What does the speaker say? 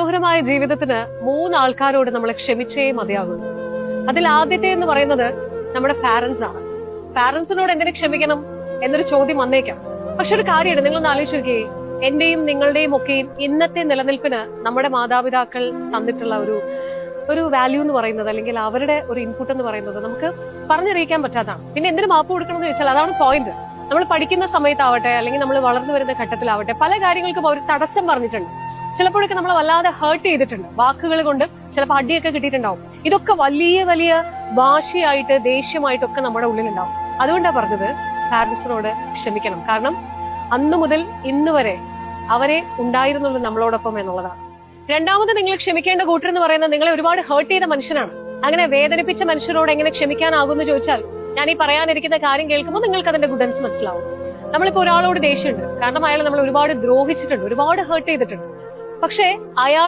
മനോഹരമായ ജീവിതത്തിന് 3 ആൾക്കാരോട് നമ്മൾ ക്ഷമിച്ചേ മതിയാകുന്നു. അതിൽ ആദ്യത്തെ എന്ന് പറയുന്നത് നമ്മുടെ പാരന്റ്സ് ആണ്. പാരന്റ്സിനോട് എന്തിനു ക്ഷമിക്കണം എന്നൊരു ചോദ്യം വന്നേക്കാം. പക്ഷെ ഒരു കാര്യമാണ്, നിങ്ങളൊന്ന് ആലോചിച്ച് നോക്കിയേ, എന്റെയും നിങ്ങളുടെയും ഒക്കെയും ഇന്നത്തെ നിലനിൽപ്പിന് നമ്മുടെ മാതാപിതാക്കൾ തന്നിട്ടുള്ള ഒരു വാല്യൂ എന്ന് പറയുന്നത്, അല്ലെങ്കിൽ അവരുടെ ഒരു ഇൻപുട്ട് എന്ന് പറയുന്നത് നമുക്ക് പറഞ്ഞറിയിക്കാൻ പറ്റാത്തതാണ്. പിന്നെ എന്തിനു മാപ്പ് കൊടുക്കണം എന്ന് ചോദിച്ചാൽ അതാണ് പോയിന്റ്. നമ്മൾ പഠിക്കുന്ന സമയത്താവട്ടെ, അല്ലെങ്കിൽ നമ്മൾ വളർന്നു വരുന്ന ഘട്ടത്തിലാവട്ടെ, പല കാര്യങ്ങൾക്കും അവർ തടസ്സം പറഞ്ഞിട്ടുണ്ട്. ചിലപ്പോഴൊക്കെ നമ്മൾ വല്ലാതെ ഹേർട്ട് ചെയ്തിട്ടുണ്ട്, വാക്കുകൾ കൊണ്ട് ചിലപ്പോൾ അടിയൊക്കെ കിട്ടിയിട്ടുണ്ടാവും. ഇതൊക്കെ വലിയ വലിയ വാശിയായിട്ട് ദേഷ്യമായിട്ടൊക്കെ നമ്മുടെ ഉള്ളിലുണ്ടാവും. അതുകൊണ്ടാണ് പറഞ്ഞത് പാരന്റ്സിനോട് ക്ഷമിക്കണം. കാരണം അന്നു മുതൽ ഇന്ന് വരെ അവരെ ഉണ്ടായിരുന്നുള്ളൂ നമ്മളോടൊപ്പം എന്നുള്ളതാണ്. രണ്ടാമത് നിങ്ങൾ ക്ഷമിക്കേണ്ട കൂട്ടരെന്ന് പറയുന്നത് നിങ്ങളെ ഒരുപാട് ഹേർട്ട് ചെയ്ത മനുഷ്യനാണ്. അങ്ങനെ വേദനിപ്പിച്ച മനുഷ്യരോട് എങ്ങനെ ക്ഷമിക്കാനാകുമെന്ന് ചോദിച്ചാൽ, ഞാൻ ഈ പറയാനിരിക്കുന്ന കാര്യം കേൾക്കുമ്പോൾ നിങ്ങൾക്ക് അതിന്റെ ഗുഡൻസ് മനസ്സിലാവും. നമ്മളിപ്പോ ഒരാളോട് ദേഷ്യമുണ്ട്, കാരണം അയാൾ നമ്മൾ ഒരുപാട് ദ്രോഹിച്ചിട്ടുണ്ട്, ഒരുപാട് ഹേർട്ട് ചെയ്തിട്ടുണ്ട്. പക്ഷേ അയാൾ